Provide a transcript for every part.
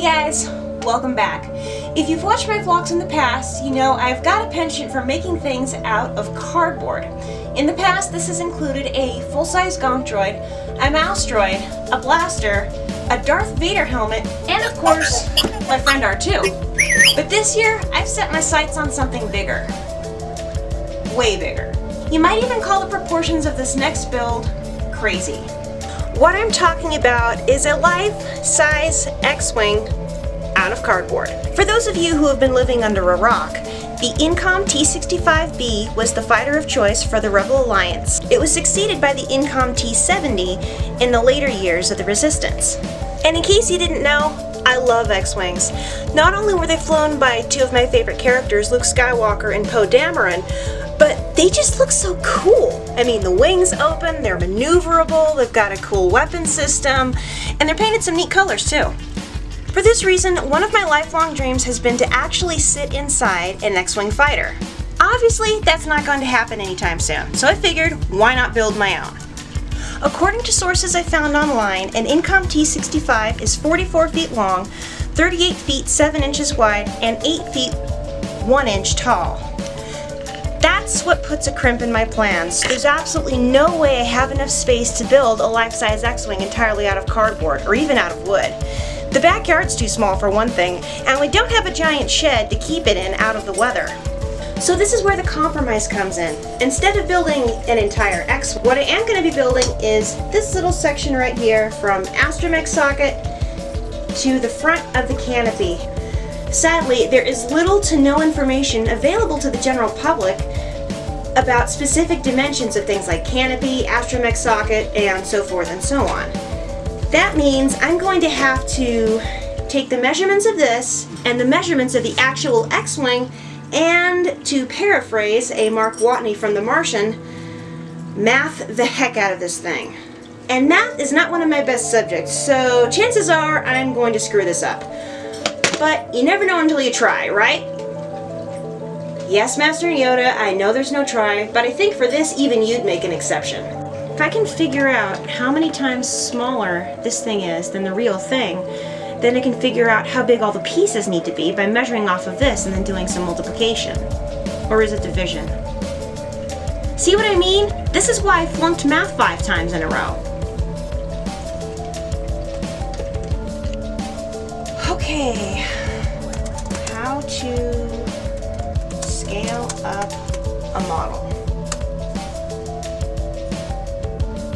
guys, welcome back. If you've watched my vlogs in the past, you know I've got a penchant for making things out of cardboard. In the past, this has included a full-size gonk droid, a mouse droid, a blaster, a Darth Vader helmet, and of course, my friend R2. But this year, I've set my sights on something bigger. Way bigger. You might even call the proportions of this next build crazy. What I'm talking about is a life-size X-Wing out of cardboard. For those of you who have been living under a rock, the Incom T-65B was the fighter of choice for the Rebel Alliance. It was succeeded by the Incom T-70 in the later years of the Resistance. And in case you didn't know, I love X-Wings. Not only were they flown by two of my favorite characters, Luke Skywalker and Poe Dameron, but they just look so cool. I mean, the wings open, they're maneuverable, they've got a cool weapon system, and they're painted some neat colors too. For this reason, one of my lifelong dreams has been to actually sit inside an X-Wing fighter. Obviously, that's not going to happen anytime soon, so I figured, why not build my own? According to sources I found online, an Incom T-65 is 44 feet long, 38 feet 7 inches wide, and 8 feet 1 inch tall. That's what puts a crimp in my plans. There's absolutely no way I have enough space to build a life-size X-Wing entirely out of cardboard, or even out of wood. The backyard's too small for one thing, and we don't have a giant shed to keep it in out of the weather. So this is where the compromise comes in. Instead of building an entire X, what I am going to be building is this little section right here from astromech socket to the front of the canopy. Sadly, there is little to no information available to the general public about specific dimensions of things like canopy, astromech socket, and so forth and so on. That means I'm going to have to take the measurements of this and the measurements of the actual X-Wing and, to paraphrase a Mark Watney from The Martian, math the heck out of this thing. And math is not one of my best subjects, so chances are I'm going to screw this up. But you never know until you try, right? Yes, Master Yoda, I know there's no try, but I think for this even you'd make an exception. If I can figure out how many times smaller this thing is than the real thing, then I can figure out how big all the pieces need to be by measuring off of this and then doing some multiplication. Or is it division? See what I mean? This is why I flunked math 5 times in a row. Okay, how to scale up a model.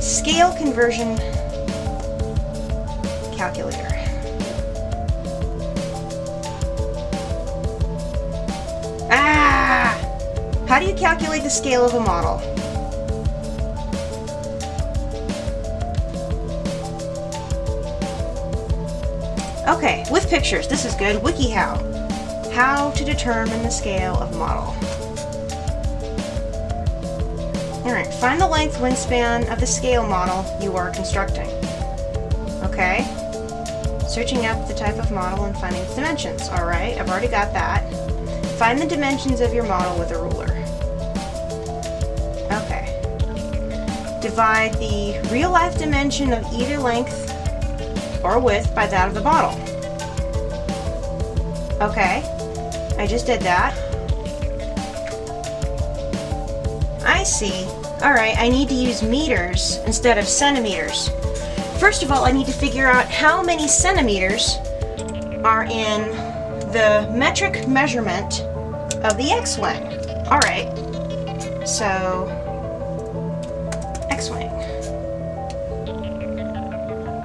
Scale conversion calculator. Ah! How do you calculate the scale of a model? Okay, with pictures, this is good. WikiHow. How to determine the scale of a model. Alright, find the length wingspan of the scale model you are constructing. Okay. Searching up the type of model and finding its dimensions. Alright, I've already got that. Find the dimensions of your model with a ruler. Okay. Divide the real-life dimension of either length or width by that of the model. Okay, I just did that. I see. Alright, I need to use meters instead of centimeters. First of all, I need to figure out how many centimeters are in the metric measurement of the X-Wing. Alright, so X-Wing.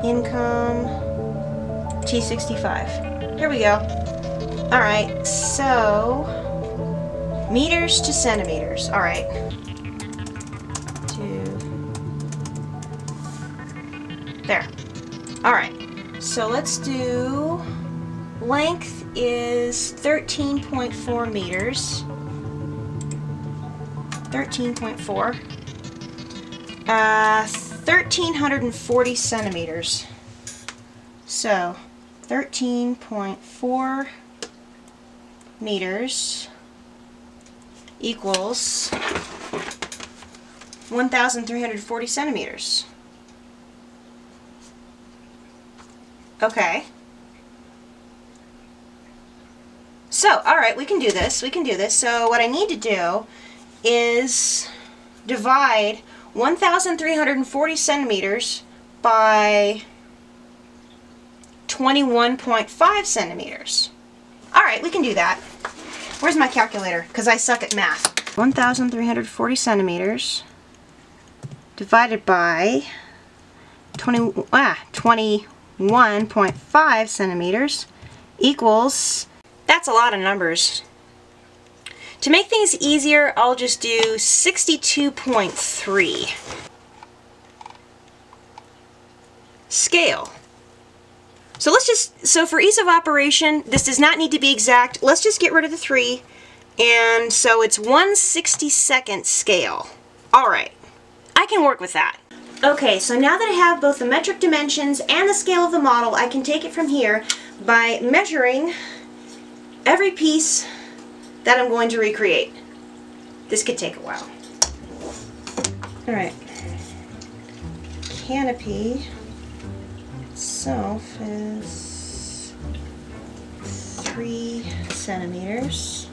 Incom T-65. Here we go. Alright, so meters to centimeters. Alright. There. Alright, so let's do length is 13.4 meters. 13.4. 1,340 centimeters. So 13.4 meters equals 1,340 centimeters. Okay. So, alright, we can do this. We can do this. So what I need to do is divide 1,340 centimeters by 21.5 centimeters. Alright, we can do that. Where's my calculator? Because I suck at math. 1,340 centimeters divided by 21.5 centimeters equals, that's a lot of numbers. To make things easier, I'll just do 62.3. Scale. So let's just, so for ease of operation, this does not need to be exact. Let's just get rid of the 3. And so it's 1/62 scale. Alright, I can work with that. Okay, so now that I have both the metric dimensions and the scale of the model, I can take it from here by measuring every piece that I'm going to recreate. This could take a while. Alright. Canopy itself is 3 centimeters.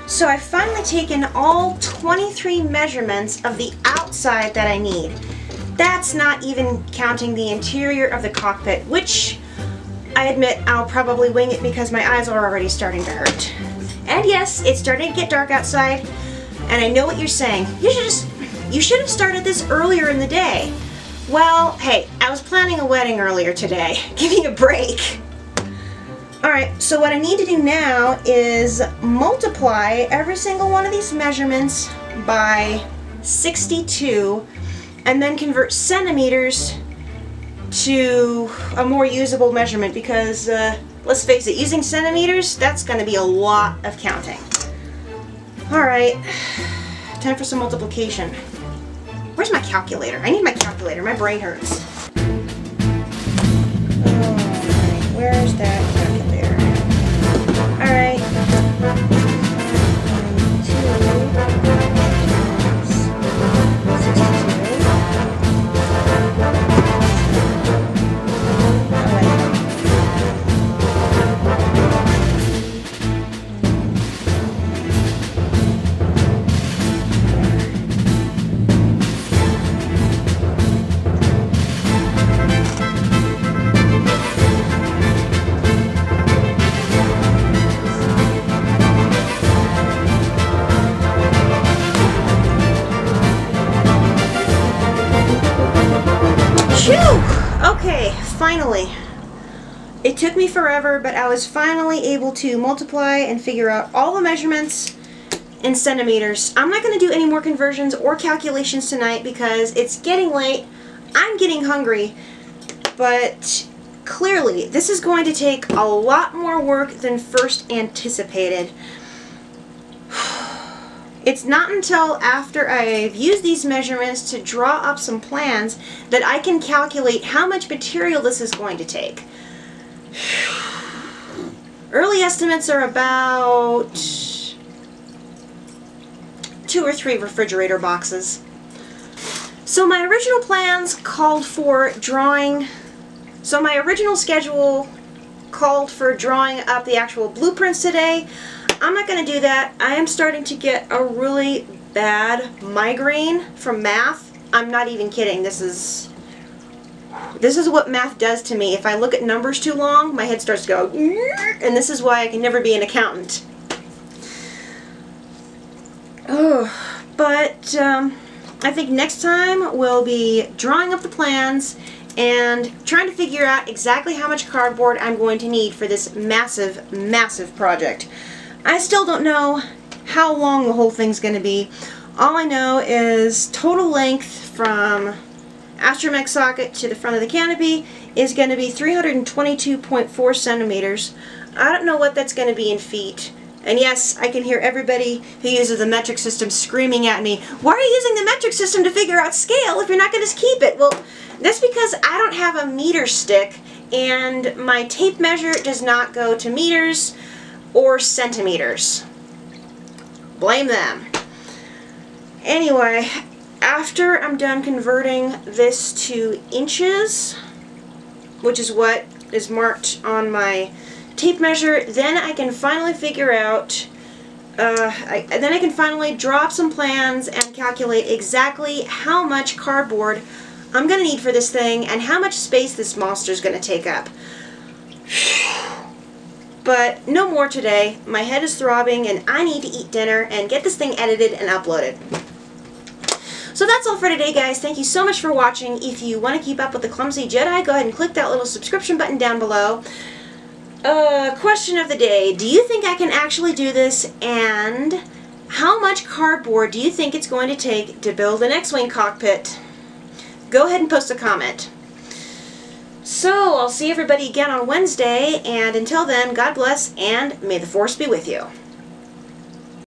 So I've finally taken all 23 measurements of the outside that I need. That's not even counting the interior of the cockpit, which I admit I'll probably wing it because my eyes are already starting to hurt. And yes, it's starting to get dark outside, and I know what you're saying. You should have started this earlier in the day. Well, hey, I was planning a wedding earlier today. Give me a break. Alright, so what I need to do now is multiply every single one of these measurements by 62 and then convert centimeters to a more usable measurement because, let's face it, using centimeters, that's going to be a lot of counting. Alright, time for some multiplication. Where's my calculator? I need my calculator. My brain hurts. Alright, where's that calculator? Alright. 2 times Okay, finally. It took me forever, but I was finally able to multiply and figure out all the measurements in centimeters. I'm not going to do any more conversions or calculations tonight because it's getting late. I'm getting hungry, but clearly this is going to take a lot more work than first anticipated. It's not until after I've used these measurements to draw up some plans that I can calculate how much material this is going to take. Early estimates are about 2 or 3 refrigerator boxes. So my original plans called for drawing, my original schedule called for drawing up the actual blueprints today. I'm not going to do that. I am starting to get a really bad migraine from math. I'm not even kidding. This is what math does to me. If I look at numbers too long, my head starts to go, and this is why I can never be an accountant. Oh, but I think next time we'll be drawing up the plans and trying to figure out exactly how much cardboard I'm going to need for this massive, massive project. I still don't know how long the whole thing's going to be. All I know is total length from astromech socket to the front of the canopy is going to be 322.4 centimeters. I don't know what that's going to be in feet. And yes, I can hear everybody who uses the metric system screaming at me, why are you using the metric system to figure out scale if you're not going to keep it? Well, that's because I don't have a meter stick and my tape measure does not go to meters or centimeters. Blame them. Anyway, After I'm done converting this to inches, which is what is marked on my tape measure, then I can finally figure out, then I can finally draw up some plans and calculate exactly how much cardboard I'm going to need for this thing and how much space this monster is going to take up. But no more today. My head is throbbing and I need to eat dinner and get this thing edited and uploaded. So that's all for today, guys. Thank you so much for watching. If you want to keep up with the Clumsy Jedi, go ahead and click that little subscription button down below. Question of the day. Do you think I can actually do this? And how much cardboard do you think it's going to take to build an X-Wing cockpit? Go ahead and post a comment. So, I'll see everybody again on Wednesday, and until then, God bless, and may the Force be with you.